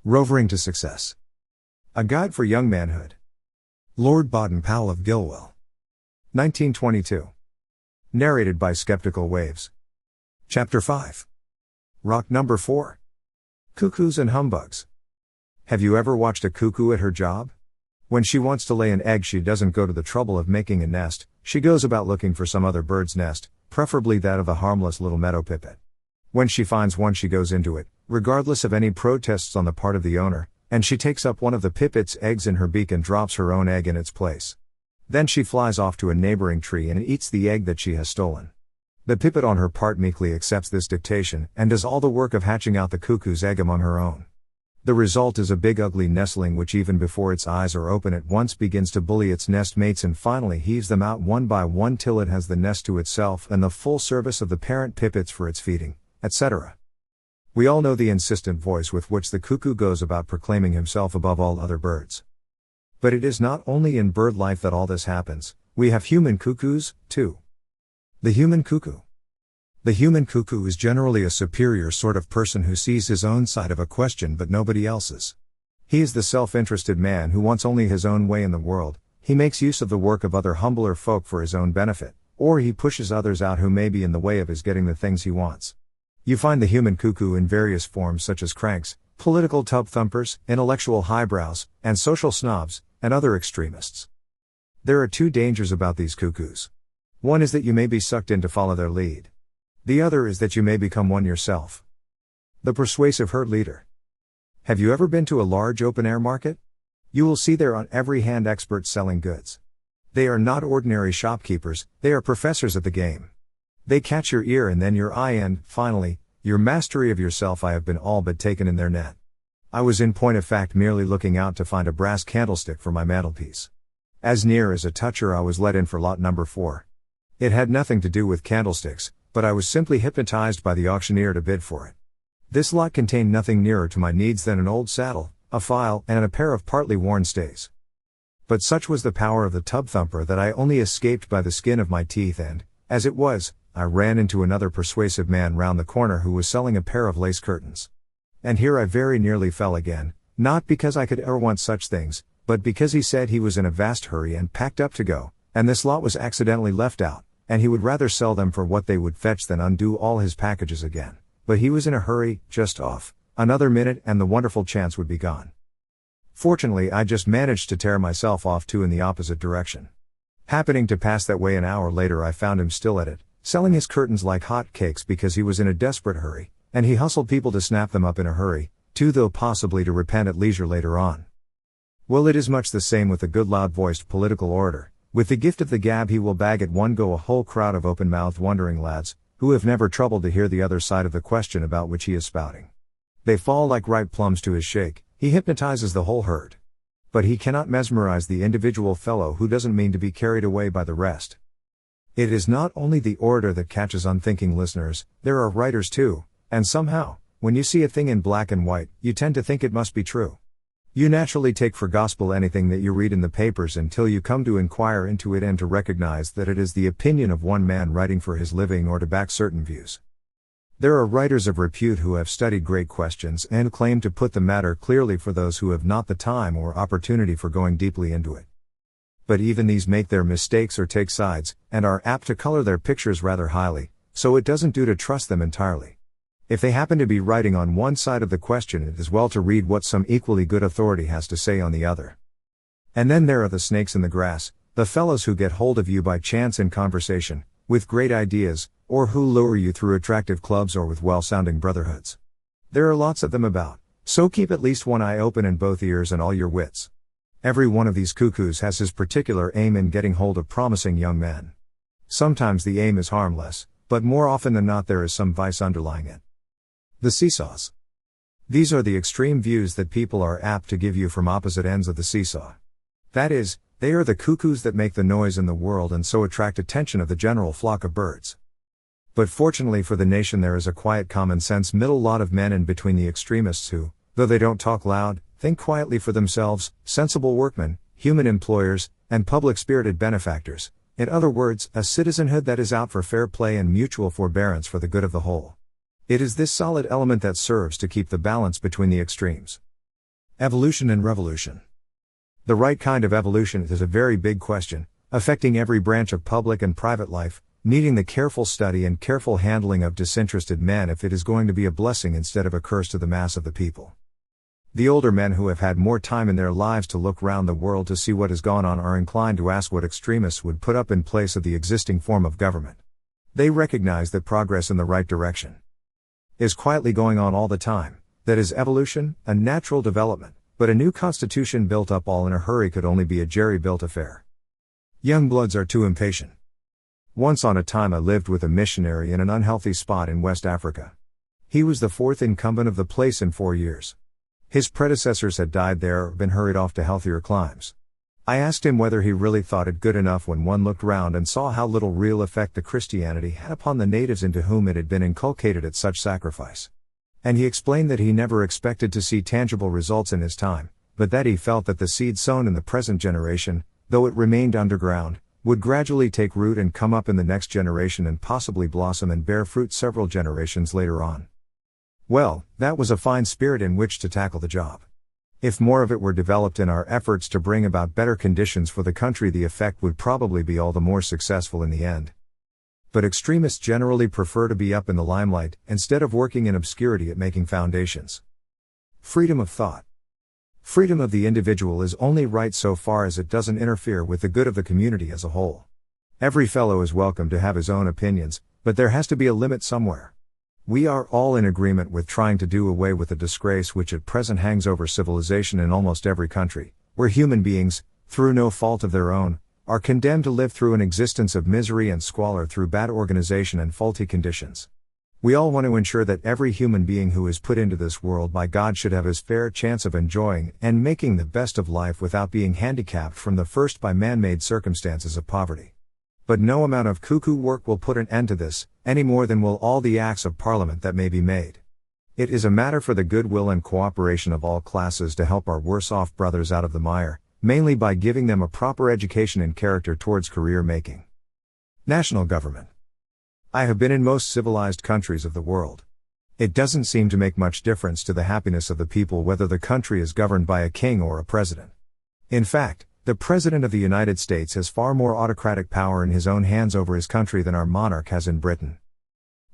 Rovering to Success. A Guide for Young Manhood. Lord Baden-Powell of Gilwell. 1922. Narrated by Skeptical Waves. Chapter 5. Rock number 4. Cuckoos and Humbugs. Have you ever watched a cuckoo at her job? When she wants to lay an egg, she doesn't go to the trouble of making a nest, she goes about looking for some other bird's nest, preferably that of a harmless little meadow pipit. When she finds one, she goes into it, regardless of any protests on the part of the owner, and she takes up one of the pipit's eggs in her beak and drops her own egg in its place. Then she flies off to a neighboring tree and eats the egg that she has stolen. The pipit on her part meekly accepts this dictation, and does all the work of hatching out the cuckoo's egg among her own. The result is a big ugly nestling which, even before its eyes are open, at once begins to bully its nest mates and finally heaves them out one by one till it has the nest to itself and the full service of the parent pipits for its feeding, etc. We all know the insistent voice with which the cuckoo goes about proclaiming himself above all other birds. But it is not only in bird life that all this happens, we have human cuckoos, too. The human cuckoo. The human cuckoo is generally a superior sort of person who sees his own side of a question but nobody else's. He is the self-interested man who wants only his own way in the world. He makes use of the work of other humbler folk for his own benefit, or he pushes others out who may be in the way of his getting the things he wants. You find the human cuckoo in various forms such as cranks, political tub thumpers, intellectual highbrows, and social snobs, and other extremists. There are two dangers about these cuckoos. One is that you may be sucked in to follow their lead. The other is that you may become one yourself. The persuasive herd leader. Have you ever been to a large open-air market? You will see there on every hand experts selling goods. They are not ordinary shopkeepers, they are professors at the game. They catch your ear and then your eye and, finally, your mastery of yourself. I have been all but taken in their net. I was in point of fact merely looking out to find a brass candlestick for my mantelpiece. As near as a toucher I was let in for lot number 4. It had nothing to do with candlesticks, but I was simply hypnotized by the auctioneer to bid for it. This lot contained nothing nearer to my needs than an old saddle, a file, and a pair of partly worn stays. But such was the power of the tub thumper that I only escaped by the skin of my teeth and, as it was, I ran into another persuasive man round the corner who was selling a pair of lace curtains. And here I very nearly fell again, not because I could ever want such things, but because he said he was in a vast hurry and packed up to go, and this lot was accidentally left out, and he would rather sell them for what they would fetch than undo all his packages again. But he was in a hurry, just off. Another minute and the wonderful chance would be gone. Fortunately I just managed to tear myself off too in the opposite direction. Happening to pass that way an hour later, I found him still at it, selling his curtains like hot cakes because he was in a desperate hurry, and he hustled people to snap them up in a hurry, too, though possibly to repent at leisure later on. Well, it is much the same with the good loud-voiced political orator. With the gift of the gab he will bag at one go a whole crowd of open-mouthed wondering lads, who have never troubled to hear the other side of the question about which he is spouting. They fall like ripe plums to his shake. He hypnotizes the whole herd. But he cannot mesmerize the individual fellow who doesn't mean to be carried away by the rest. It is not only the orator that catches unthinking listeners, there are writers too, and somehow, when you see a thing in black and white, you tend to think it must be true. You naturally take for gospel anything that you read in the papers until you come to inquire into it and to recognize that it is the opinion of one man writing for his living or to back certain views. There are writers of repute who have studied great questions and claim to put the matter clearly for those who have not the time or opportunity for going deeply into it. But even these make their mistakes or take sides, and are apt to color their pictures rather highly, so it doesn't do to trust them entirely. If they happen to be writing on one side of the question, it is well to read what some equally good authority has to say on the other. And then there are the snakes in the grass, the fellows who get hold of you by chance in conversation, with great ideas, or who lure you through attractive clubs or with well-sounding brotherhoods. There are lots of them about, so keep at least one eye open and both ears and all your wits. Every one of these cuckoos has his particular aim in getting hold of promising young men. Sometimes the aim is harmless, but more often than not there is some vice underlying it. The seesaws. These are the extreme views that people are apt to give you from opposite ends of the seesaw. That is, they are the cuckoos that make the noise in the world and so attract attention of the general flock of birds. But fortunately for the nation there is a quiet common sense middle lot of men in between the extremists who, though they don't talk loud, think quietly for themselves, sensible workmen, human employers, and public-spirited benefactors. In other words, a citizenhood that is out for fair play and mutual forbearance for the good of the whole. It is this solid element that serves to keep the balance between the extremes. Evolution and revolution. The right kind of evolution is a very big question, affecting every branch of public and private life, needing the careful study and careful handling of disinterested men if it is going to be a blessing instead of a curse to the mass of the people. The older men who have had more time in their lives to look round the world to see what has gone on are inclined to ask what extremists would put up in place of the existing form of government. They recognize that progress in the right direction is quietly going on all the time, that is evolution, a natural development, but a new constitution built up all in a hurry could only be a jerry-built affair. Young bloods are too impatient. Once on a time I lived with a missionary in an unhealthy spot in West Africa. He was the fourth incumbent of the place in 4 years. His predecessors had died there or been hurried off to healthier climes. I asked him whether he really thought it good enough when one looked round and saw how little real effect the Christianity had upon the natives into whom it had been inculcated at such sacrifice. And he explained that he never expected to see tangible results in his time, but that he felt that the seed sown in the present generation, though it remained underground, would gradually take root and come up in the next generation and possibly blossom and bear fruit several generations later on. Well, that was a fine spirit in which to tackle the job. If more of it were developed in our efforts to bring about better conditions for the country, the effect would probably be all the more successful in the end. But extremists generally prefer to be up in the limelight, instead of working in obscurity at making foundations. Freedom of thought. Freedom of the individual is only right so far as it doesn't interfere with the good of the community as a whole. Every fellow is welcome to have his own opinions, but there has to be a limit somewhere. We are all in agreement with trying to do away with the disgrace which at present hangs over civilization in almost every country, where human beings, through no fault of their own, are condemned to live through an existence of misery and squalor through bad organization and faulty conditions. We all want to ensure that every human being who is put into this world by God should have his fair chance of enjoying and making the best of life without being handicapped from the first by man-made circumstances of poverty. But no amount of cuckoo work will put an end to this, any more than will all the acts of parliament that may be made. It is a matter for the goodwill and cooperation of all classes to help our worse-off brothers out of the mire, mainly by giving them a proper education and character towards career making. National government. I have been in most civilized countries of the world. It doesn't seem to make much difference to the happiness of the people whether the country is governed by a king or a president. In fact, the President of the United States has far more autocratic power in his own hands over his country than our monarch has in Britain.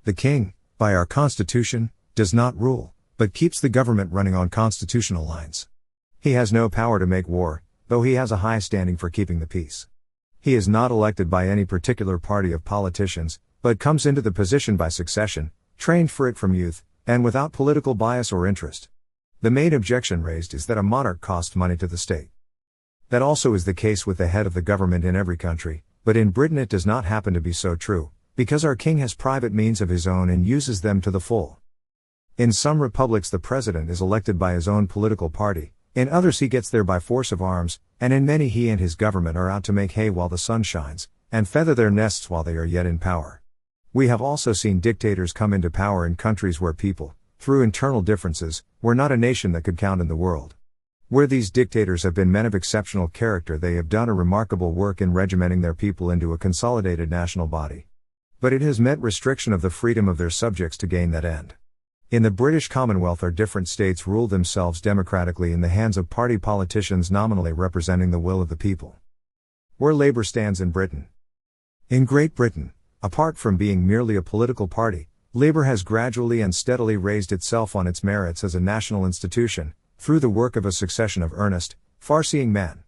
The king, by our Constitution, does not rule, but keeps the government running on constitutional lines. He has no power to make war, though he has a high standing for keeping the peace. He is not elected by any particular party of politicians, but comes into the position by succession, trained for it from youth, and without political bias or interest. The main objection raised is that a monarch costs money to the state. That also is the case with the head of the government in every country, but in Britain it does not happen to be so true, because our king has private means of his own and uses them to the full. In some republics the president is elected by his own political party, in others he gets there by force of arms, and in many he and his government are out to make hay while the sun shines, and feather their nests while they are yet in power. We have also seen dictators come into power in countries where people, through internal differences, were not a nation that could count in the world. Where these dictators have been men of exceptional character, they have done a remarkable work in regimenting their people into a consolidated national body. But it has meant restriction of the freedom of their subjects to gain that end. In the British Commonwealth our different states rule themselves democratically in the hands of party politicians nominally representing the will of the people. Where Labour stands in Britain. In Great Britain, apart from being merely a political party, Labour has gradually and steadily raised itself on its merits as a national institution, through the work of a succession of earnest, far-seeing men.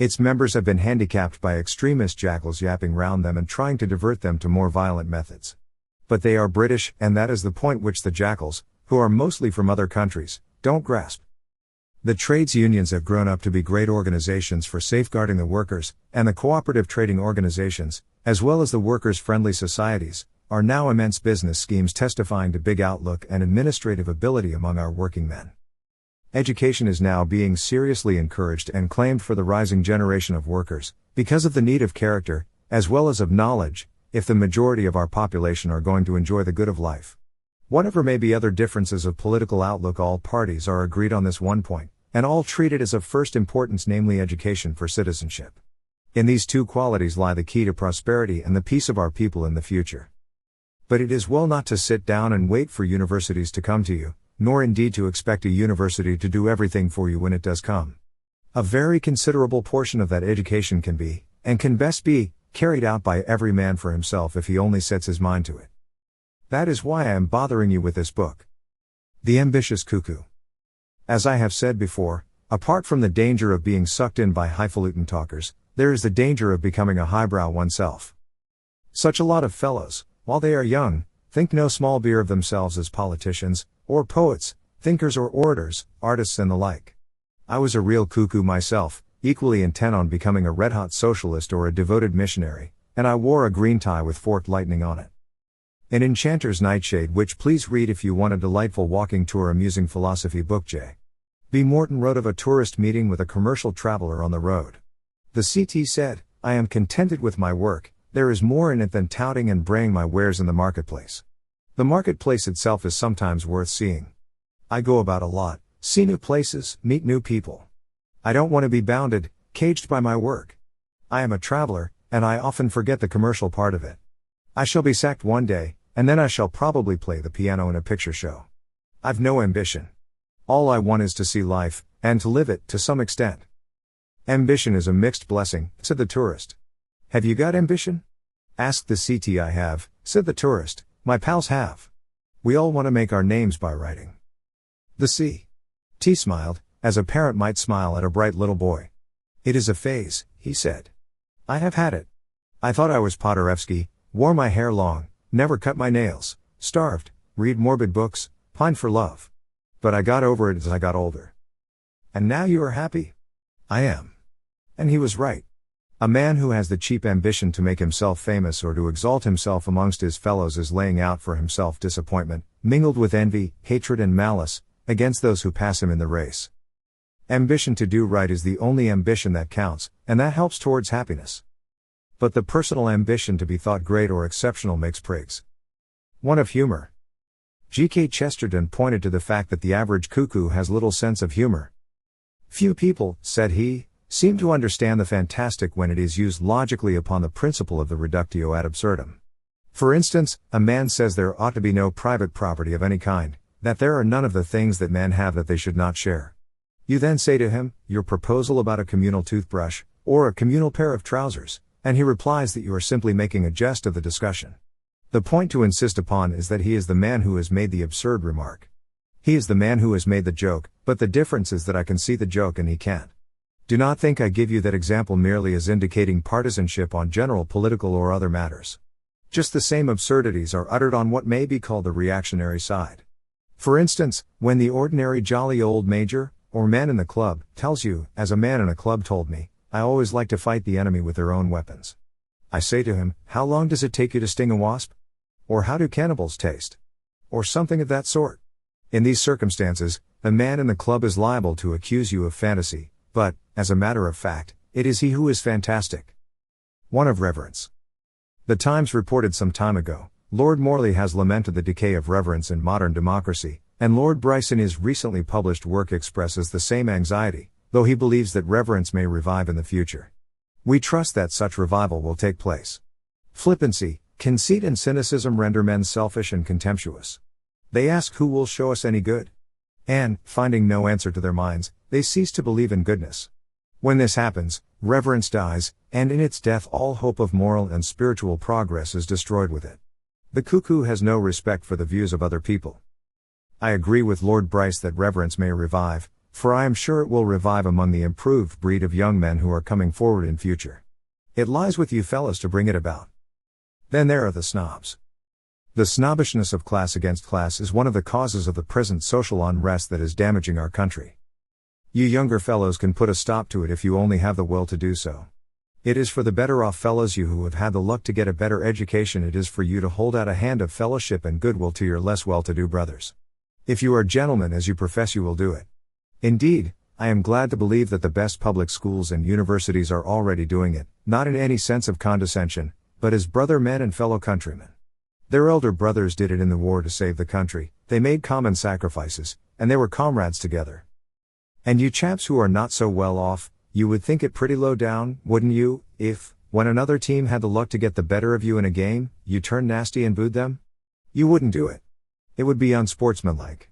Its members have been handicapped by extremist jackals yapping round them and trying to divert them to more violent methods. But they are British, and that is the point which the jackals, who are mostly from other countries, don't grasp. The trades unions have grown up to be great organizations for safeguarding the workers, and the cooperative trading organizations, as well as the workers-friendly societies, are now immense business schemes testifying to big outlook and administrative ability among our working men. Education is now being seriously encouraged and claimed for the rising generation of workers, because of the need of character, as well as of knowledge, if the majority of our population are going to enjoy the good of life. Whatever may be other differences of political outlook, all parties are agreed on this one point, and all treat it as of first importance, namely education for citizenship. In these two qualities lie the key to prosperity and the peace of our people in the future. But it is well not to sit down and wait for universities to come to you, nor indeed to expect a university to do everything for you when it does come. A very considerable portion of that education can be, and can best be, carried out by every man for himself if he only sets his mind to it. That is why I am bothering you with this book. The Ambitious Cuckoo. As I have said before, apart from the danger of being sucked in by highfalutin talkers, there is the danger of becoming a highbrow oneself. Such a lot of fellows, while they are young, think no small beer of themselves as politicians, or poets, thinkers or orators, artists and the like. I was a real cuckoo myself, equally intent on becoming a red-hot socialist or a devoted missionary, and I wore a green tie with forked lightning on it. An Enchanter's Nightshade, which please read if you want a delightful walking tour amusing philosophy book. J. B. Morton wrote of a tourist meeting with a commercial traveler on the road. The CT said, "I am contented with my work, there is more in it than touting and braying my wares in the marketplace. The marketplace itself is sometimes worth seeing. I go about a lot, see new places, meet new people. I don't want to be bounded, caged by my work. I am a traveler, and I often forget the commercial part of it. I shall be sacked one day, and then I shall probably play the piano in a picture show. I've no ambition. All I want is to see life, and to live it, to some extent." "Ambition is a mixed blessing," said the tourist. "Have you got ambition?" asked the CT. "I have," said the tourist, "my pals have. We all want to make our names by writing." The CT smiled, as a parent might smile at a bright little boy. "It is a phase," he said. "I have had it. I thought I was Potterevsky, wore my hair long, never cut my nails, starved, read morbid books, pined for love. But I got over it as I got older." "And now you are happy?" "I am." And he was right. A man who has the cheap ambition to make himself famous or to exalt himself amongst his fellows is laying out for himself disappointment, mingled with envy, hatred and malice, against those who pass him in the race. Ambition to do right is the only ambition that counts, and that helps towards happiness. But the personal ambition to be thought great or exceptional makes prigs. One of humor. G.K. Chesterton pointed to the fact that the average cuckoo has little sense of humor. "Few people," said he, "seem to understand the fantastic when it is used logically upon the principle of the reductio ad absurdum. For instance, a man says there ought to be no private property of any kind, that there are none of the things that men have that they should not share. You then say to him, your proposal about a communal toothbrush, or a communal pair of trousers, and he replies that you are simply making a jest of the discussion. The point to insist upon is that he is the man who has made the absurd remark. He is the man who has made the joke, but the difference is that I can see the joke and he can't. Do not think I give you that example merely as indicating partisanship on general political or other matters. Just the same absurdities are uttered on what may be called the reactionary side. For instance, when the ordinary jolly old major, or man in the club, tells you, as a man in a club told me, I always like to fight the enemy with their own weapons. I say to him, how long does it take you to sting a wasp? Or how do cannibals taste? Or something of that sort. In these circumstances, the man in the club is liable to accuse you of fantasy, but, as a matter of fact, it is he who is fantastic. One of reverence. The Times reported some time ago, Lord Morley has lamented the decay of reverence in modern democracy, and Lord Bryce in his recently published work expresses the same anxiety, though he believes that reverence may revive in the future. We trust that such revival will take place. Flippancy, conceit and cynicism render men selfish and contemptuous. They ask who will show us any good? And, finding no answer to their minds, they cease to believe in goodness. When this happens, reverence dies, and in its death all hope of moral and spiritual progress is destroyed with it. The cuckoo has no respect for the views of other people. I agree with Lord Bryce that reverence may revive, for I am sure it will revive among the improved breed of young men who are coming forward in future. It lies with you fellows to bring it about. Then there are the snobs. The snobbishness of class against class is one of the causes of the present social unrest that is damaging our country. You younger fellows can put a stop to it if you only have the will to do so. It is for the better off fellows you who have had the luck to get a better education, it is for you to hold out a hand of fellowship and goodwill to your less well-to-do brothers. If you are gentlemen as you profess, you will do it. Indeed, I am glad to believe that the best public schools and universities are already doing it, not in any sense of condescension, but as brother men and fellow countrymen. Their elder brothers did it in the war to save the country, they made common sacrifices, and they were comrades together. And you chaps who are not so well off, you would think it pretty low down, wouldn't you, if, when another team had the luck to get the better of you in a game, you turned nasty and booed them? You wouldn't do it. It would be unsportsmanlike.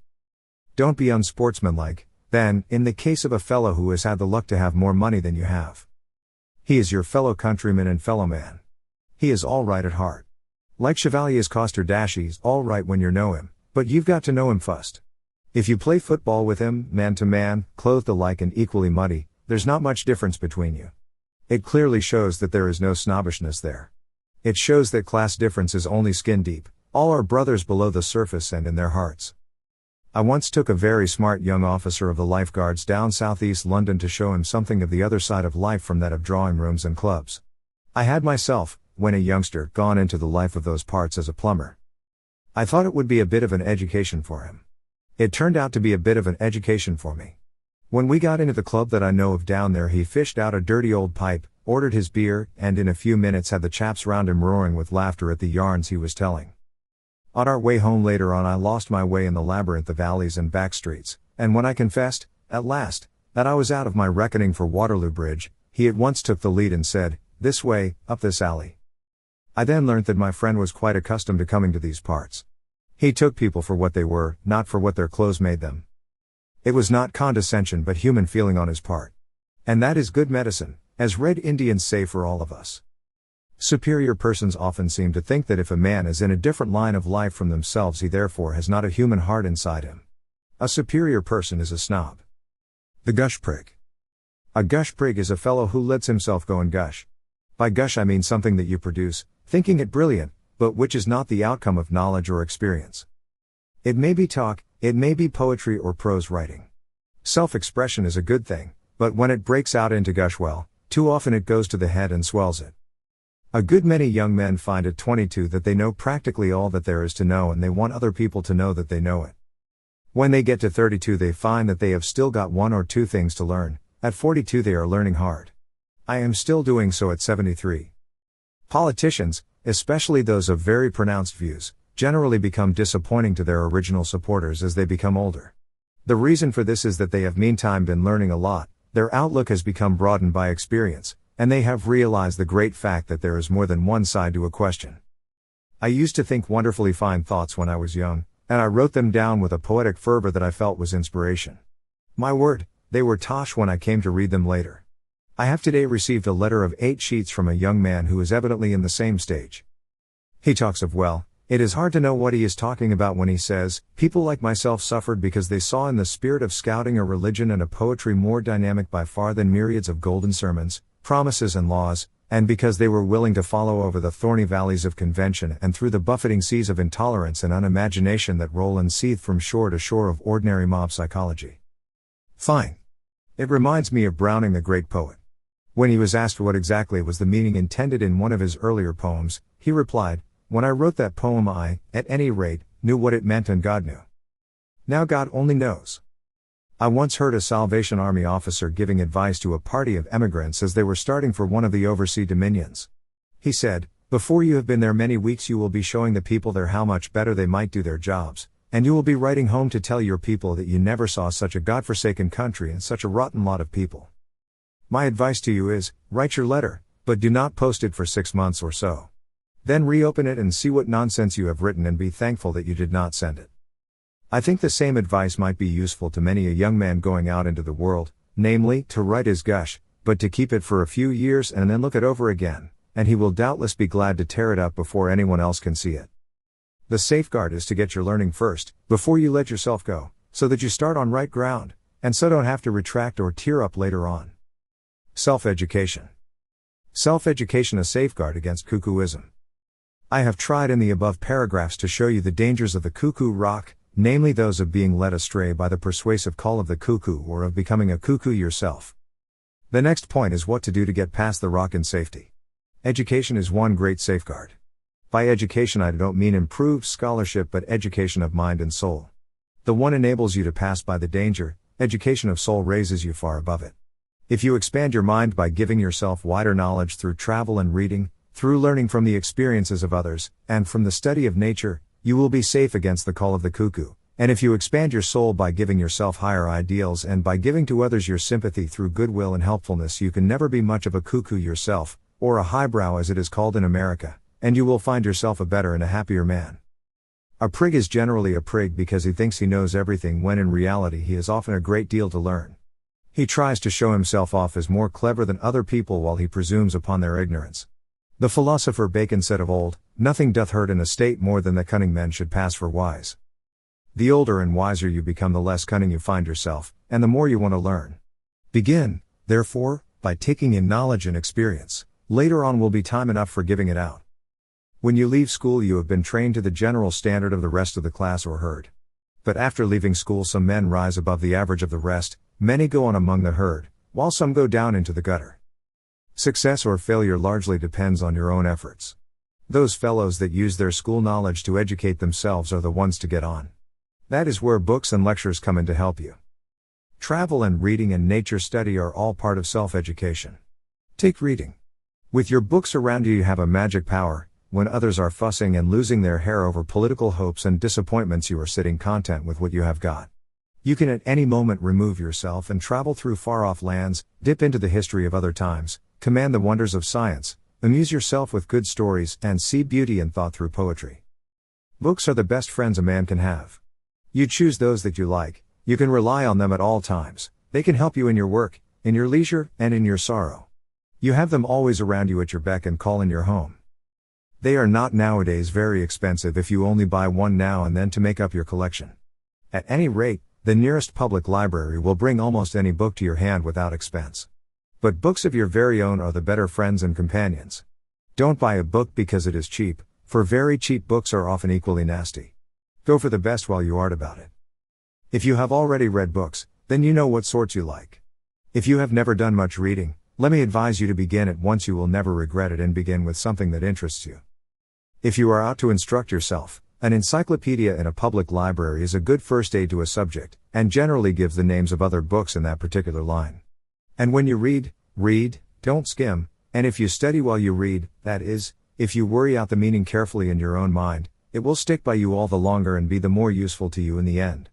Don't be unsportsmanlike, then, in the case of a fellow who has had the luck to have more money than you have. He is your fellow countryman and fellow man. He is all right at heart. Like Chevalier's Coster He's all right when you know him, but you've got to know him first. If you play football with him, man to man, clothed alike and equally muddy, there's not much difference between you. It clearly shows that there is no snobbishness there. It shows that class difference is only skin deep, all are brothers below the surface and in their hearts. I once took a very smart young officer of the lifeguards down southeast London to show him something of the other side of life from that of drawing rooms and clubs. I had myself, when a youngster, gone into the life of those parts as a plumber. I thought it would be a bit of an education for him. It turned out to be a bit of an education for me. When we got into the club that I know of down there, he fished out a dirty old pipe, ordered his beer, and in a few minutes had the chaps round him roaring with laughter at the yarns he was telling. On our way home later on, I lost my way in the labyrinth of alleys and back streets, and when I confessed, at last, that I was out of my reckoning for Waterloo Bridge, he at once took the lead and said, "This way, up this alley." I then learnt that my friend was quite accustomed to coming to these parts. He took people for what they were, not for what their clothes made them. It was not condescension but human feeling on his part. And that is good medicine, as Red Indians say, for all of us. Superior persons often seem to think that if a man is in a different line of life from themselves, he therefore has not a human heart inside him. A superior person is a snob. The gush prig. A gush prig is a fellow who lets himself go and gush. By gush I mean something that you produce, thinking it brilliant, but which is not the outcome of knowledge or experience. It may be talk, it may be poetry or prose writing. Self-expression is a good thing, but when it breaks out into gush, well, too often it goes to the head and swells it. A good many young men find at 22 that they know practically all that there is to know, and they want other people to know that they know it. When they get to 32 they find that they have still got one or two things to learn. At 42 they are learning hard. I am still doing so at 73. Politicians, especially those of very pronounced views, generally become disappointing to their original supporters as they become older. The reason for this is that they have meantime been learning a lot, their outlook has become broadened by experience, and they have realized the great fact that there is more than one side to a question. I used to think wonderfully fine thoughts when I was young, and I wrote them down with a poetic fervor that I felt was inspiration. My word, they were tosh when I came to read them later. I have today received a letter of 8 sheets from a young man who is evidently in the same stage. He talks of, well, it is hard to know what he is talking about when he says, people like myself suffered because they saw in the spirit of scouting a religion and a poetry more dynamic by far than myriads of golden sermons, promises and laws, and because they were willing to follow over the thorny valleys of convention and through the buffeting seas of intolerance and unimagination that roll and seethe from shore to shore of ordinary mob psychology. Fine. It reminds me of Browning, the great poet. When he was asked what exactly was the meaning intended in one of his earlier poems, he replied, "When I wrote that poem I, at any rate, knew what it meant and God knew. Now God only knows." I once heard a Salvation Army officer giving advice to a party of emigrants as they were starting for one of the overseas dominions. He said, "Before you have been there many weeks you will be showing the people there how much better they might do their jobs, and you will be writing home to tell your people that you never saw such a godforsaken country and such a rotten lot of people. My advice to you is, write your letter, but do not post it for 6 months or so. Then reopen it and see what nonsense you have written and be thankful that you did not send it." I think the same advice might be useful to many a young man going out into the world, namely, to write his gush, but to keep it for a few years and then look it over again, and he will doubtless be glad to tear it up before anyone else can see it. The safeguard is to get your learning first, before you let yourself go, so that you start on right ground, and so don't have to retract or tear up later on. Self-education. Self-education a safeguard against cuckooism. I have tried in the above paragraphs to show you the dangers of the cuckoo rock, namely those of being led astray by the persuasive call of the cuckoo or of becoming a cuckoo yourself. The next point is what to do to get past the rock in safety. Education is one great safeguard. By education I don't mean improved scholarship but education of mind and soul. The one enables you to pass by the danger, education of soul raises you far above it. If you expand your mind by giving yourself wider knowledge through travel and reading, through learning from the experiences of others, and from the study of nature, you will be safe against the call of the cuckoo. And if you expand your soul by giving yourself higher ideals and by giving to others your sympathy through goodwill and helpfulness, you can never be much of a cuckoo yourself, or a highbrow as it is called in America, and you will find yourself a better and a happier man. A prig is generally a prig because he thinks he knows everything when in reality he has often a great deal to learn. He tries to show himself off as more clever than other people while he presumes upon their ignorance. The philosopher Bacon said of old, "Nothing doth hurt an estate more than that cunning men should pass for wise." The older and wiser you become, the less cunning you find yourself, and the more you want to learn. Begin, therefore, by taking in knowledge and experience. Later on will be time enough for giving it out. When you leave school, you have been trained to the general standard of the rest of the class or herd. But after leaving school, some men rise above the average of the rest, many go on among the herd, while some go down into the gutter. Success or failure largely depends on your own efforts. Those fellows that use their school knowledge to educate themselves are the ones to get on. That is where books and lectures come in to help you. Travel and reading and nature study are all part of self-education. Take reading. With your books around you, you have a magic power. When others are fussing and losing their hair over political hopes and disappointments, you are sitting content with what you have got. You can at any moment remove yourself and travel through far-off lands, dip into the history of other times, command the wonders of science, amuse yourself with good stories, and see beauty and thought through poetry. Books are the best friends a man can have. You choose those that you like, you can rely on them at all times, they can help you in your work, in your leisure, and in your sorrow. You have them always around you at your beck and call in your home. They are not nowadays very expensive if you only buy one now and then to make up your collection. At any rate, the nearest public library will bring almost any book to your hand without expense. But books of your very own are the better friends and companions. Don't buy a book because it is cheap, for very cheap books are often equally nasty. Go for the best while you art about it. If you have already read books, then you know what sorts you like. If you have never done much reading, let me advise you to begin at once. You will never regret it, and begin with something that interests you. If you are out to instruct yourself, an encyclopedia in a public library is a good first aid to a subject, and generally gives the names of other books in that particular line. And when you read, don't skim, and if you study while you read, that is, if you worry out the meaning carefully in your own mind, it will stick by you all the longer and be the more useful to you in the end.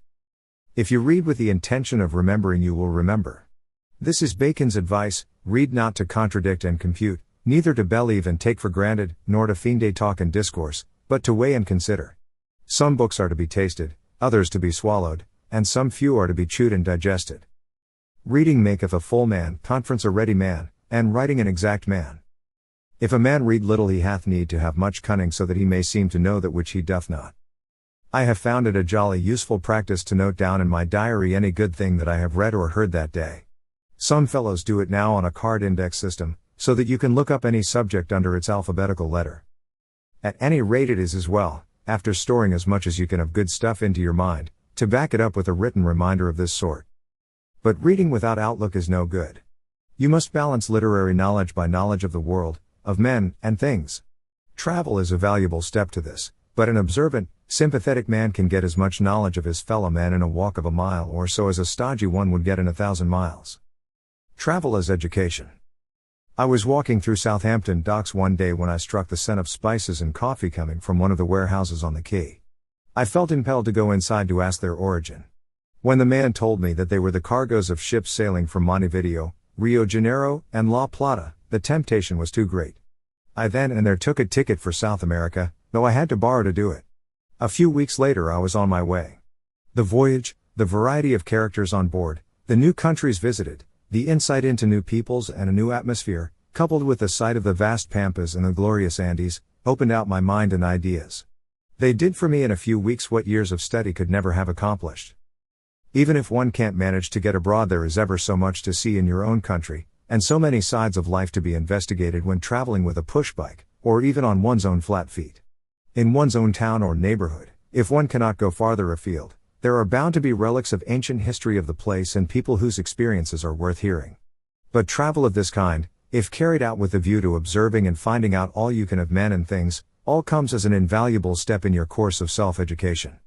If you read with the intention of remembering, you will remember. This is Bacon's advice: read not to contradict and compute, neither to believe and take for granted, nor to finde talk and discourse, but to weigh and consider. Some books are to be tasted, others to be swallowed, and some few are to be chewed and digested. Reading maketh a full man, conference a ready man, and writing an exact man. If a man read little, he hath need to have much cunning, so that he may seem to know that which he doth not. I have found it a jolly useful practice to note down in my diary any good thing that I have read or heard that day. Some fellows do it now on a card index system, so that you can look up any subject under its alphabetical letter. At any rate, it is as well, after storing as much as you can of good stuff into your mind, to back it up with a written reminder of this sort. But reading without outlook is no good. You must balance literary knowledge by knowledge of the world, of men, and things. Travel is a valuable step to this, but an observant, sympathetic man can get as much knowledge of his fellow man in a walk of a mile or so as a stodgy one would get in 1,000 miles. Travel as education. I was walking through Southampton docks one day when I struck the scent of spices and coffee coming from one of the warehouses on the quay. I felt impelled to go inside to ask their origin. When the man told me that they were the cargoes of ships sailing from Montevideo, Rio Janeiro, and La Plata, the temptation was too great. I then and there took a ticket for South America, though I had to borrow to do it. A few weeks later I was on my way. The voyage, the variety of characters on board, the new countries visited, the insight into new peoples and a new atmosphere, coupled with the sight of the vast pampas and the glorious Andes, opened out my mind and ideas. They did for me in a few weeks what years of study could never have accomplished. Even if one can't manage to get abroad, there is ever so much to see in your own country, and so many sides of life to be investigated when traveling with a push bike, or even on one's own flat feet. In one's own town or neighborhood, if one cannot go farther afield, there are bound to be relics of ancient history of the place and people whose experiences are worth hearing. But travel of this kind, if carried out with the view to observing and finding out all you can of men and things, all comes as an invaluable step in your course of self-education.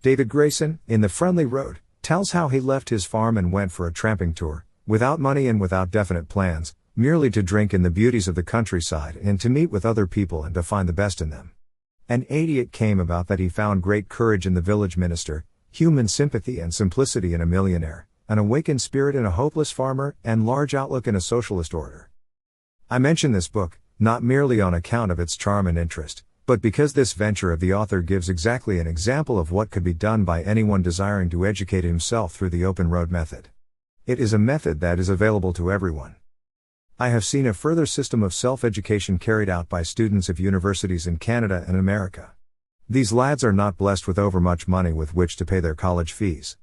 David Grayson, in The Friendly Road, tells how he left his farm and went for a tramping tour, without money and without definite plans, merely to drink in the beauties of the countryside and to meet with other people and to find the best in them. An idiot came about that he found great courage in the village minister, human sympathy and simplicity in a millionaire, an awakened spirit in a hopeless farmer, and large outlook in a socialist order. I mention this book, not merely on account of its charm and interest, But because this venture of the author gives exactly an example of what could be done by anyone desiring to educate himself through the open road method. It is a method that is available to everyone. I have seen a further system of self-education carried out by students of universities in Canada and America. These lads are not blessed with overmuch money with which to pay their college fees.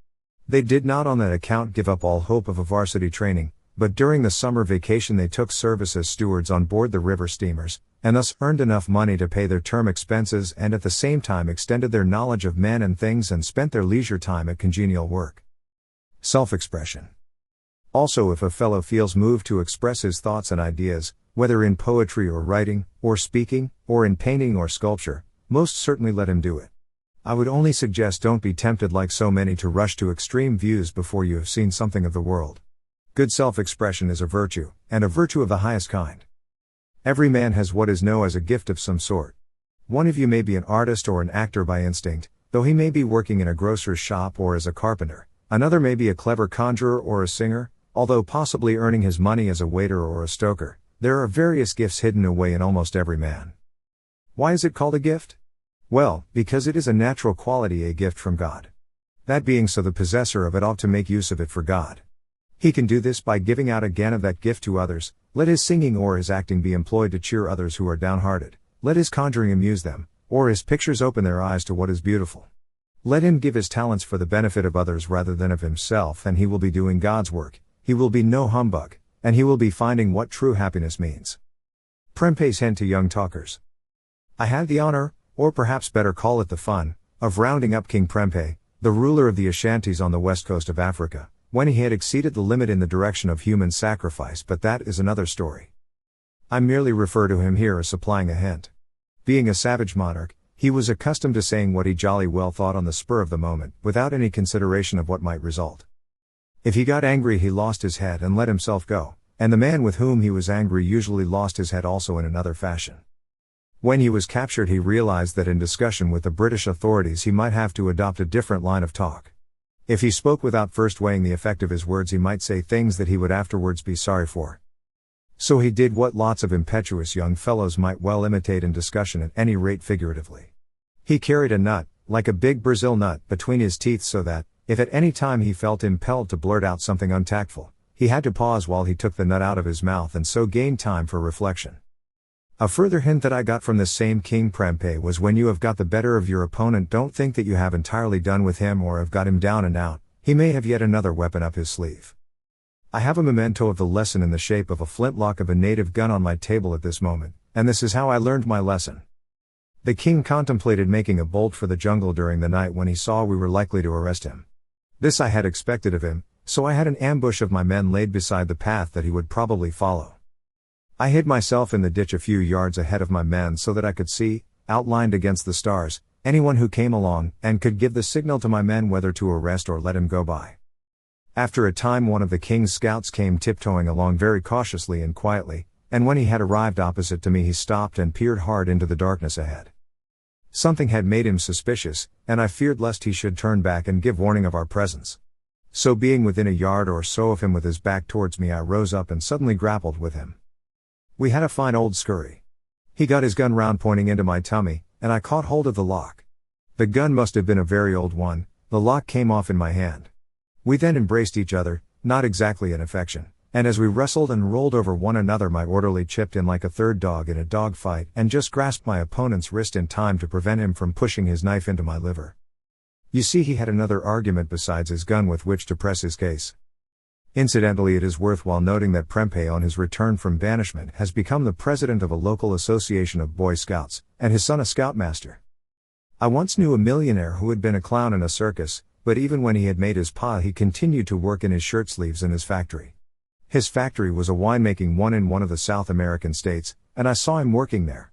They did not on that account give up all hope of a varsity training, but during the summer vacation they took service as stewards on board the river steamers, and thus earned enough money to pay their term expenses and at the same time extended their knowledge of men and things and spent their leisure time at congenial work. Self-expression. Also, if a fellow feels moved to express his thoughts and ideas, whether in poetry or writing, or speaking, or in painting or sculpture, most certainly let him do it. I would only suggest don't be tempted like so many to rush to extreme views before you have seen something of the world. Good self-expression is a virtue, and a virtue of the highest kind. Every man has what is known as a gift of some sort. One of you may be an artist or an actor by instinct, though he may be working in a grocer's shop or as a carpenter. Another may be a clever conjurer or a singer, although possibly earning his money as a waiter or a stoker. There are various gifts hidden away in almost every man. Why is it called a gift? Well, because it is a natural quality, a gift from God. That being so, the possessor of it ought to make use of it for God. He can do this by giving out again of that gift to others. Let his singing or his acting be employed to cheer others who are downhearted. Let his conjuring amuse them, or his pictures open their eyes to what is beautiful. Let him give his talents for the benefit of others rather than of himself, and he will be doing God's work. He will be no humbug, and he will be finding what true happiness means. Prempe's hint to young talkers. I had the honor, or perhaps better call it the fun, of rounding up King Prempe, the ruler of the Ashantis on the west coast of Africa, when he had exceeded the limit in the direction of human sacrifice, but that is another story. I merely refer to him here as supplying a hint. Being a savage monarch, he was accustomed to saying what he jolly well thought on the spur of the moment, without any consideration of what might result. If he got angry, he lost his head and let himself go, and the man with whom he was angry usually lost his head also in another fashion. When he was captured, he realized that in discussion with the British authorities he might have to adopt a different line of talk. If he spoke without first weighing the effect of his words, he might say things that he would afterwards be sorry for. So he did what lots of impetuous young fellows might well imitate in discussion, at any rate figuratively. He carried a nut, like a big Brazil nut, between his teeth so that, if at any time he felt impelled to blurt out something untactful, he had to pause while he took the nut out of his mouth and so gained time for reflection. A further hint that I got from this same King Prempe was, when you have got the better of your opponent, don't think that you have entirely done with him or have got him down and out. He may have yet another weapon up his sleeve. I have a memento of the lesson in the shape of a flintlock of a native gun on my table at this moment, and this is how I learned my lesson. The king contemplated making a bolt for the jungle during the night when he saw we were likely to arrest him. This I had expected of him, so I had an ambush of my men laid beside the path that he would probably follow. I hid myself in the ditch a few yards ahead of my men so that I could see, outlined against the stars, anyone who came along, and could give the signal to my men whether to arrest or let him go by. After a time, one of the king's scouts came tiptoeing along very cautiously and quietly, and when he had arrived opposite to me he stopped and peered hard into the darkness ahead. Something had made him suspicious, and I feared lest he should turn back and give warning of our presence. So being within a yard or so of him with his back towards me, I rose up and suddenly grappled with him. We had a fine old scurry. He got his gun round pointing into my tummy, and I caught hold of the lock. The gun must have been a very old one. The lock came off in my hand. We then embraced each other, not exactly in affection, and as we wrestled and rolled over one another, my orderly chipped in like a third dog in a dog fight and just grasped my opponent's wrist in time to prevent him from pushing his knife into my liver. You see, he had another argument besides his gun with which to press his case. Incidentally, it is worthwhile noting that Prempe, on his return from banishment, has become the president of a local association of Boy Scouts, and his son a scoutmaster. I once knew a millionaire who had been a clown in a circus, but even when he had made his pile he continued to work in his shirt sleeves in his factory. His factory was a winemaking one in one of the South American states, and I saw him working there.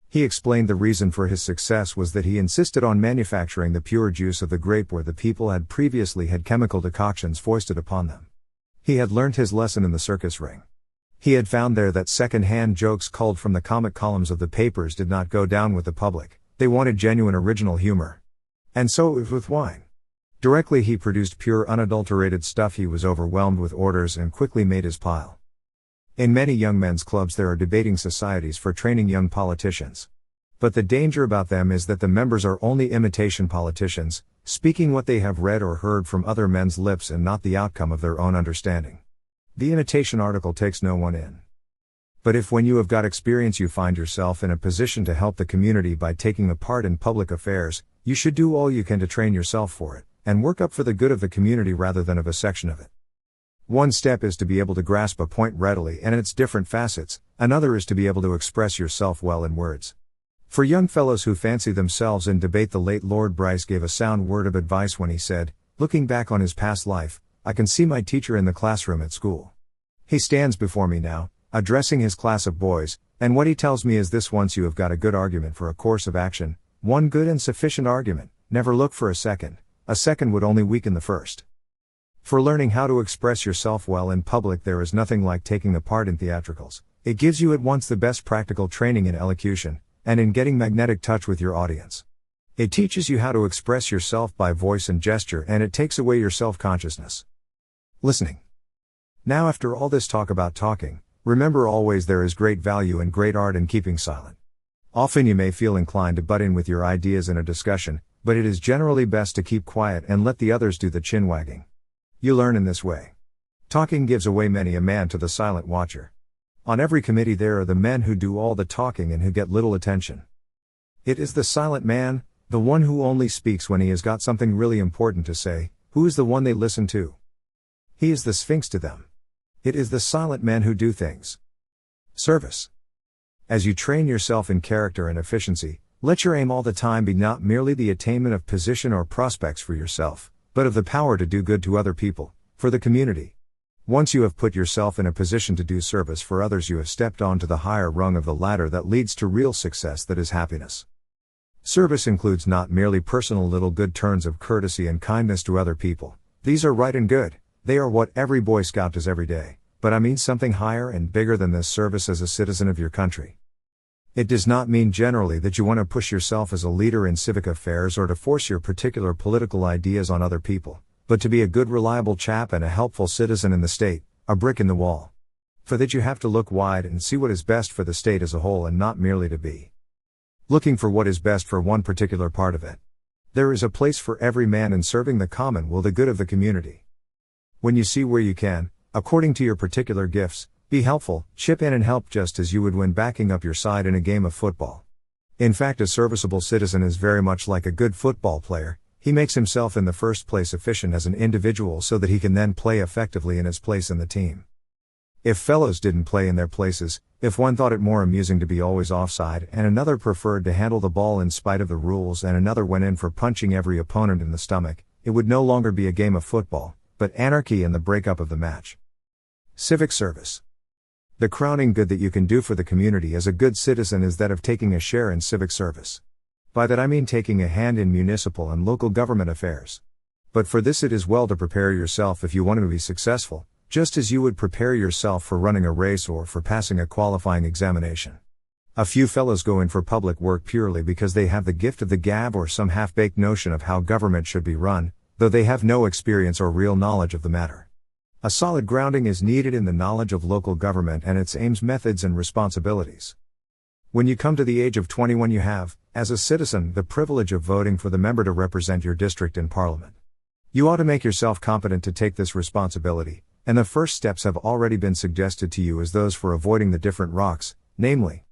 He explained the reason for his success was that he insisted on manufacturing the pure juice of the grape where the people had previously had chemical decoctions foisted upon them. He had learnt his lesson in the circus ring. He had found there that second-hand jokes culled from the comic columns of the papers did not go down with the public. They wanted genuine original humor. And so it was with wine. Directly he produced pure unadulterated stuff, he was overwhelmed with orders and quickly made his pile. In many young men's clubs there are debating societies for training young politicians. But the danger about them is that the members are only imitation politicians, speaking what they have read or heard from other men's lips and not the outcome of their own understanding. The imitation article takes no one in. But if when you have got experience you find yourself in a position to help the community by taking a part in public affairs, you should do all you can to train yourself for it, and work up for the good of the community rather than of a section of it. One step is to be able to grasp a point readily and its different facets, another is to be able to express yourself well in words. For young fellows who fancy themselves in debate, the late Lord Bryce gave a sound word of advice when he said, looking back on his past life, I can see my teacher in the classroom at school. He stands before me now, addressing his class of boys, and what he tells me is this: once you have got a good argument for a course of action, one good and sufficient argument, never look for a second would only weaken the first. For learning how to express yourself well in public, there is nothing like taking a part in theatricals. It gives you at once the best practical training in elocution, and in getting magnetic touch with your audience. It teaches you how to express yourself by voice and gesture, and it takes away your self-consciousness. Listening. Now, after all this talk about talking, remember always there is great value and great art in keeping silent. Often you may feel inclined to butt in with your ideas in a discussion, but it is generally best to keep quiet and let the others do the chin wagging. You learn in this way. Talking gives away many a man to the silent watcher. On every committee there are the men who do all the talking and who get little attention. It is the silent man, the one who only speaks when he has got something really important to say, who is the one they listen to. He is the Sphinx to them. It is the silent men who do things. Service. As you train yourself in character and efficiency, let your aim all the time be not merely the attainment of position or prospects for yourself, but of the power to do good to other people, for the community. Once you have put yourself in a position to do service for others, you have stepped on to the higher rung of the ladder that leads to real success, that is happiness. Service includes not merely personal little good turns of courtesy and kindness to other people. These are right and good. They are what every Boy Scout does every day, but I mean something higher and bigger than this: service as a citizen of your country. It does not mean generally that you want to push yourself as a leader in civic affairs or to force your particular political ideas on other people, but to be a good, reliable chap and a helpful citizen in the state, a brick in the wall. For that you have to look wide and see what is best for the state as a whole, and not merely to be looking for what is best for one particular part of it. There is a place for every man in serving the common will, the good of the community. When you see where you can, according to your particular gifts, be helpful, chip in and help just as you would when backing up your side in a game of football. In fact, a serviceable citizen is very much like a good football player. He makes himself in the first place efficient as an individual so that he can then play effectively in his place in the team. If fellows didn't play in their places, if one thought it more amusing to be always offside and another preferred to handle the ball in spite of the rules and another went in for punching every opponent in the stomach, it would no longer be a game of football, but anarchy and the breakup of the match. Civic service. The crowning good that you can do for the community as a good citizen is that of taking a share in civic service. By that I mean taking a hand in municipal and local government affairs. But for this it is well to prepare yourself if you want to be successful, just as you would prepare yourself for running a race or for passing a qualifying examination. A few fellows go in for public work purely because they have the gift of the gab or some half-baked notion of how government should be run, though they have no experience or real knowledge of the matter. A solid grounding is needed in the knowledge of local government and its aims, methods, and responsibilities. When you come to the age of 21, you have, as a citizen, the privilege of voting for the member to represent your district in Parliament. You ought to make yourself competent to take this responsibility, and the first steps have already been suggested to you as those for avoiding the different rocks, namely,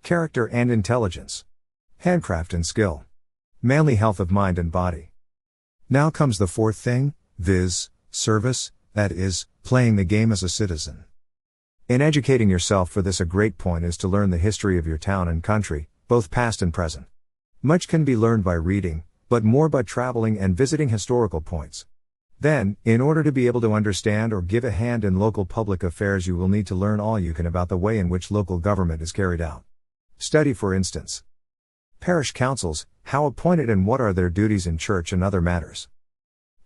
character and intelligence, handcraft and skill, manly health of mind and body. Now comes the fourth thing, viz., service, that is, playing the game as a citizen. In educating yourself for this, a great point is to learn the history of your town and country, both past and present. Much can be learned by reading, but more by traveling and visiting historical points. Then, in order to be able to understand or give a hand in local public affairs, you will need to learn all you can about the way in which local government is carried out. Study, for instance, parish councils, how appointed and what are their duties in church and other matters.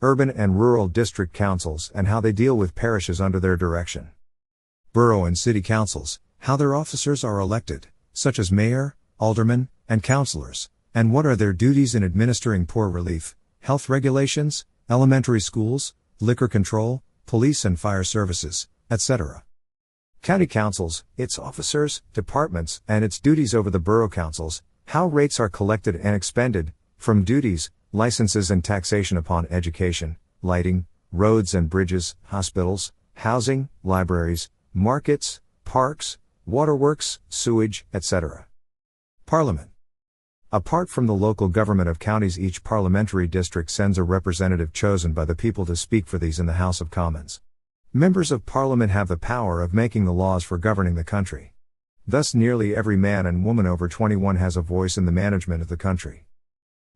Urban and rural district councils and how they deal with parishes under their direction. Borough and city councils, how their officers are elected, such as mayor, aldermen, and councillors, and what are their duties in administering poor relief, health regulations, elementary schools, liquor control, police and fire services, etc. County councils, its officers, departments, and its duties over the borough councils, How rates are collected and expended, from duties, licenses and taxation upon education, lighting, roads and bridges, hospitals, housing, libraries, markets, parks, waterworks, sewage, etc. Parliament. Apart from the local government of counties, each parliamentary district sends a representative chosen by the people to speak for these in the House of Commons. Members of Parliament have the power of making the laws for governing the country. Thus nearly every man and woman over 21 has a voice in the management of the country.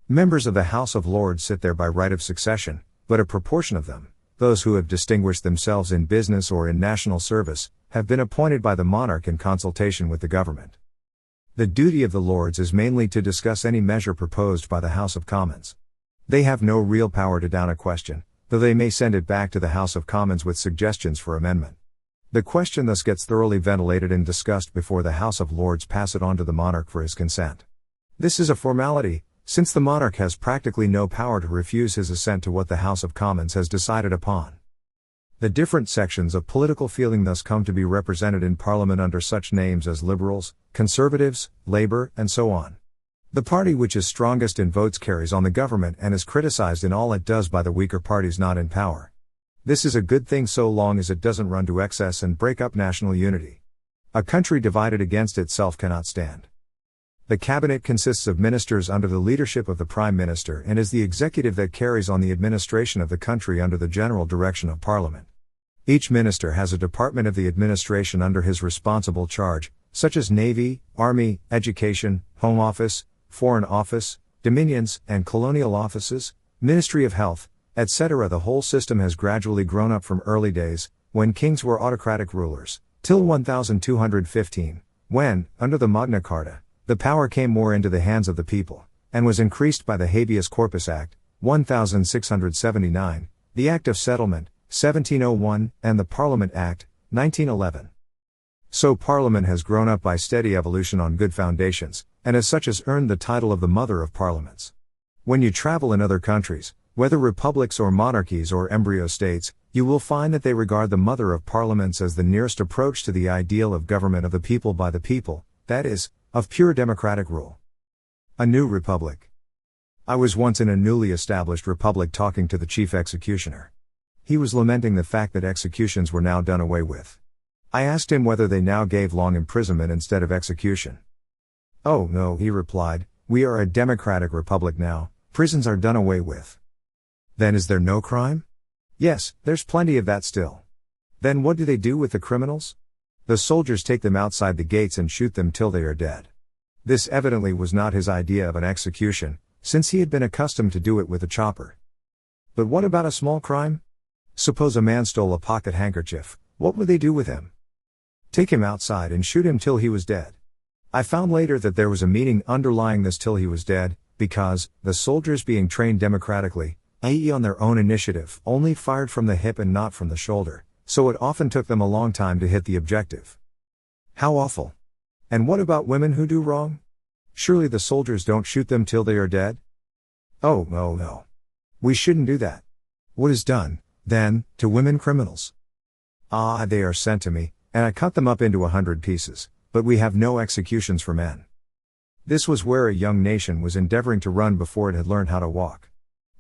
Members of the House of Lords sit there by right of succession, but a proportion of them, those who have distinguished themselves in business or in national service, have been appointed by the monarch in consultation with the government. The duty of the Lords is mainly to discuss any measure proposed by the House of Commons. They have no real power to down a question, though they may send it back to the House of Commons with suggestions for amendment. The question thus gets thoroughly ventilated and discussed before the House of Lords pass it on to the monarch for his consent. This is a formality, since the monarch has practically no power to refuse his assent to what the House of Commons has decided upon. The different sections of political feeling thus come to be represented in Parliament under such names as Liberals, Conservatives, Labour, and so on. The party which is strongest in votes carries on the government and is criticized in all it does by the weaker parties not in power. This is a good thing so long as it doesn't run to excess and break up national unity. A country divided against itself cannot stand. The cabinet consists of ministers under the leadership of the Prime Minister and is the executive that carries on the administration of the country under the general direction of Parliament. Each minister has a department of the administration under his responsible charge, such as Navy, Army, Education, Home Office, Foreign Office, Dominions and Colonial Offices, Ministry of Health, etc. The whole system has gradually grown up from early days, when kings were autocratic rulers, till 1215, when, under the Magna Carta, the power came more into the hands of the people, and was increased by the Habeas Corpus Act, 1679, the Act of Settlement, 1701, and the Parliament Act, 1911. So Parliament has grown up by steady evolution on good foundations, and as such has earned the title of the Mother of Parliaments. When you travel in other countries, whether republics or monarchies or embryo states, you will find that they regard the Mother of Parliaments as the nearest approach to the ideal of government of the people by the people, that is, of pure democratic rule. A new republic. I was once in a newly established republic talking to the chief executioner. He was lamenting the fact that executions were now done away with. I asked him whether they now gave long imprisonment instead of execution. "Oh no," he replied, "we are a democratic republic now, prisons are done away with." "Then is there no crime?" "Yes, there's plenty of that still." "Then what do they do with the criminals?" "The soldiers take them outside the gates and shoot them till they are dead." This evidently was not his idea of an execution, since he had been accustomed to do it with a chopper. But what about a small crime? Suppose a man stole a pocket handkerchief, what would they do with him? Take him outside and shoot him till he was dead. I found later that there was a meaning underlying this till he was dead, because, the soldiers being trained democratically, i.e. on their own initiative, only fired from the hip and not from the shoulder, so it often took them a long time to hit the objective. How awful. And what about women who do wrong? Surely the soldiers don't shoot them till they are dead? Oh, no. We shouldn't do that. What is done, then, to women criminals? They are sent to me, and I cut them up into 100 pieces, but we have no executions for men. This was where a young nation was endeavoring to run before it had learned how to walk.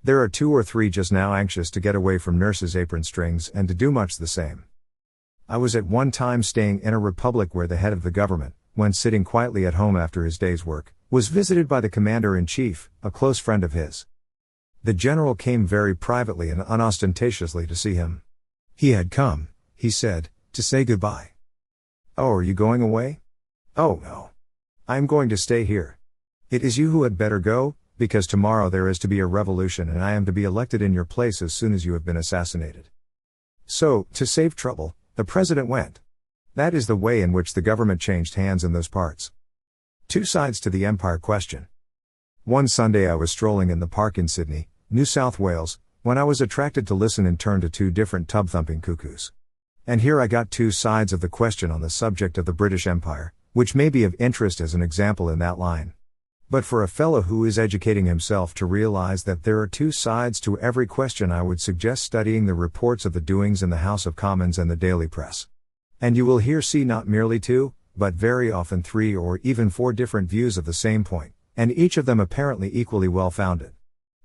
There are 2 or 3 just now anxious to get away from nurses' apron strings and to do much the same. I was at one time staying in a republic where the head of the government, when sitting quietly at home after his day's work, was visited by the commander-in-chief, a close friend of his. The general came very privately and unostentatiously to see him. He had come, he said, to say goodbye. "Oh, are you going away?" "Oh, no. I am going to stay here. It is you who had better go, because tomorrow there is to be a revolution and I am to be elected in your place as soon as you have been assassinated." So, to save trouble, the president went. That is the way in which the government changed hands in those parts. 2 sides to the empire question. One Sunday I was strolling in the park in Sydney, New South Wales, when I was attracted to listen in turn to 2 different tub-thumping cuckoos. And here I got 2 sides of the question on the subject of the British Empire, which may be of interest as an example in that line. But for a fellow who is educating himself to realize that there are 2 sides to every question, I would suggest studying the reports of the doings in the House of Commons and the daily press. And you will here see not merely 2, but very often 3 or even 4 different views of the same point, and each of them apparently equally well-founded.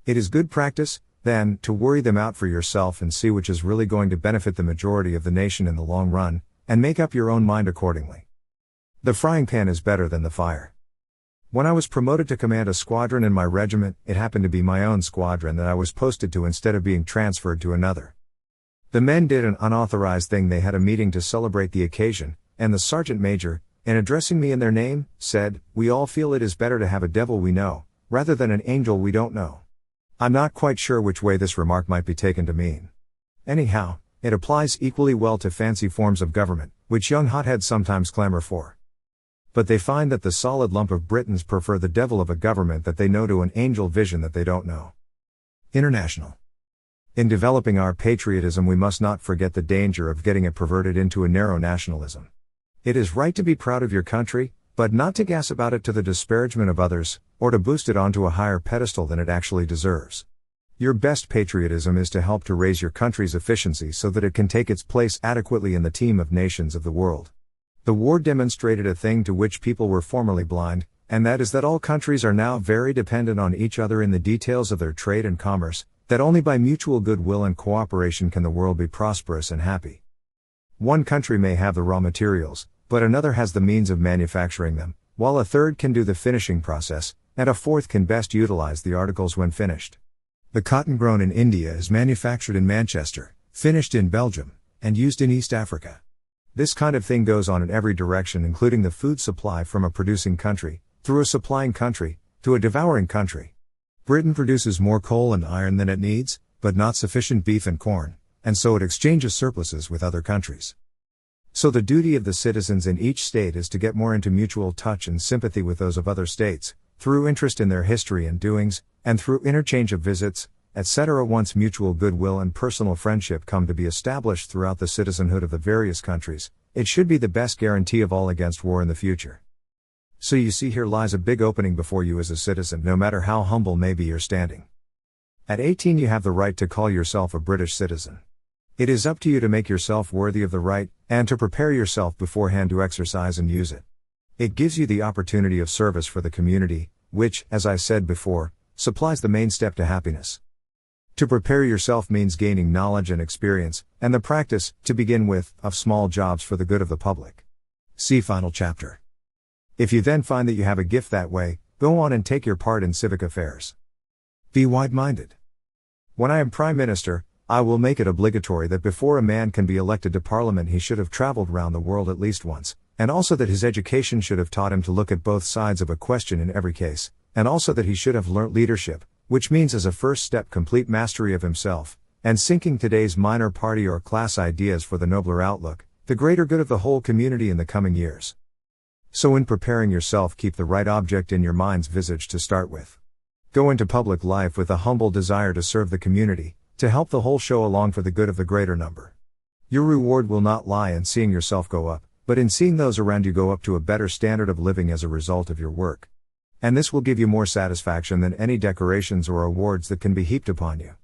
It is good practice, then, to worry them out for yourself and see which is really going to benefit the majority of the nation in the long run, and make up your own mind accordingly. The frying pan is better than the fire. When I was promoted to command a squadron in my regiment, it happened to be my own squadron that I was posted to instead of being transferred to another. The men did an unauthorized thing. They had a meeting to celebrate the occasion, and the sergeant major, in addressing me in their name, said, "We all feel it is better to have a devil we know, rather than an angel we don't know." I'm not quite sure which way this remark might be taken to mean. Anyhow, it applies equally well to fancy forms of government, which young hotheads sometimes clamor for. But they find that the solid lump of Britons prefer the devil of a government that they know to an angel vision that they don't know. International. In developing our patriotism, we must not forget the danger of getting it perverted into a narrow nationalism. It is right to be proud of your country, but not to gas about it to the disparagement of others, or to boost it onto a higher pedestal than it actually deserves. Your best patriotism is to help to raise your country's efficiency so that it can take its place adequately in the team of nations of the world. The war demonstrated a thing to which people were formerly blind, and that is that all countries are now very dependent on each other in the details of their trade and commerce, that only by mutual goodwill and cooperation can the world be prosperous and happy. One country may have the raw materials, but another has the means of manufacturing them, while a third can do the finishing process, and a fourth can best utilize the articles when finished. The cotton grown in India is manufactured in Manchester, finished in Belgium, and used in East Africa. This kind of thing goes on in every direction, including the food supply from a producing country, through a supplying country, to a devouring country. Britain produces more coal and iron than it needs, but not sufficient beef and corn, and so it exchanges surpluses with other countries. So the duty of the citizens in each state is to get more into mutual touch and sympathy with those of other states, through interest in their history and doings, and through interchange of visits, etc. Once mutual goodwill and personal friendship come to be established throughout the citizenhood of the various countries, it should be the best guarantee of all against war in the future. So you see, here lies a big opening before you as a citizen, no matter how humble may be your standing. At 18 you have the right to call yourself a British citizen. It is up to you to make yourself worthy of the right, and to prepare yourself beforehand to exercise and use it. It gives you the opportunity of service for the community, which, as I said before, supplies the main step to happiness. To prepare yourself means gaining knowledge and experience, and the practice, to begin with, of small jobs for the good of the public. See final chapter. If you then find that you have a gift that way, go on and take your part in civic affairs. Be wide-minded. When I am Prime Minister, I will make it obligatory that before a man can be elected to Parliament he should have travelled round the world at least once, and also that his education should have taught him to look at both sides of a question in every case, and also that he should have learnt leadership, which means as a first step complete mastery of himself, and sinking today's minor party or class ideas for the nobler outlook, the greater good of the whole community in the coming years. So in preparing yourself, keep the right object in your mind's visage to start with. Go into public life with a humble desire to serve the community, to help the whole show along for the good of the greater number. Your reward will not lie in seeing yourself go up, but in seeing those around you go up to a better standard of living as a result of your work. And this will give you more satisfaction than any decorations or awards that can be heaped upon you.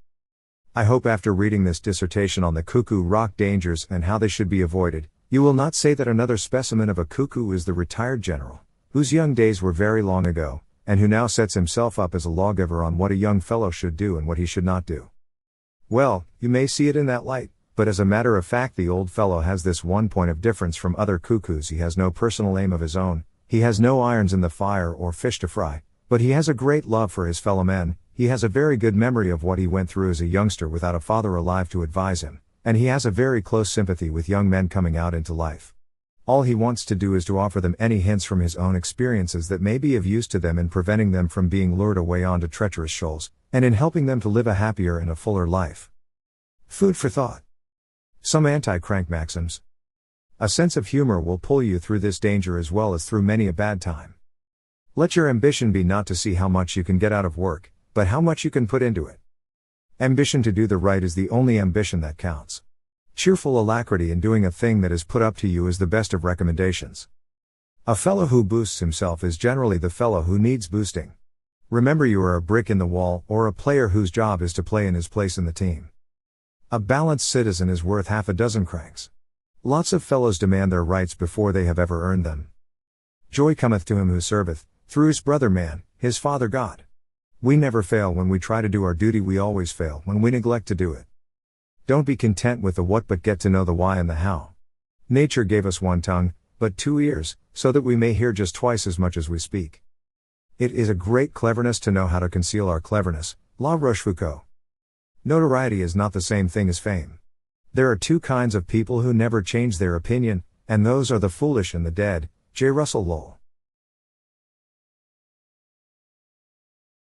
I hope after reading this dissertation on the cuckoo rock dangers and how they should be avoided, you will not say that another specimen of a cuckoo is the retired general, whose young days were very long ago, and who now sets himself up as a lawgiver on what a young fellow should do and what he should not do. Well, you may see it in that light, but as a matter of fact the old fellow has this one point of difference from other cuckoos: he has no personal aim of his own. He has no irons in the fire or fish to fry, but he has a great love for his fellow men, he has a very good memory of what he went through as a youngster without a father alive to advise him, and he has a very close sympathy with young men coming out into life. All he wants to do is to offer them any hints from his own experiences that may be of use to them in preventing them from being lured away onto treacherous shoals, and in helping them to live a happier and a fuller life. Food for thought. Some anti-crank maxims. A sense of humor will pull you through this danger as well as through many a bad time. Let your ambition be not to see how much you can get out of work, but how much you can put into it. Ambition to do the right is the only ambition that counts. Cheerful alacrity in doing a thing that is put up to you is the best of recommendations. A fellow who boosts himself is generally the fellow who needs boosting. Remember, you are a brick in the wall, or a player whose job is to play in his place in the team. A balanced citizen is worth half a dozen cranks. Lots of fellows demand their rights before they have ever earned them. Joy cometh to him who serveth, through his brother man, His Father God. We never fail when we try to do our duty, we always fail when we neglect to do it. Don't be content with the what, but get to know the why and the how. Nature gave us one tongue, but 2 ears, so that we may hear just twice as much as we speak. It is a great cleverness to know how to conceal our cleverness. La Rochefoucauld. Notoriety is not the same thing as fame. There are two kinds of people who never change their opinion, and those are the foolish and the dead. J. Russell Lowell.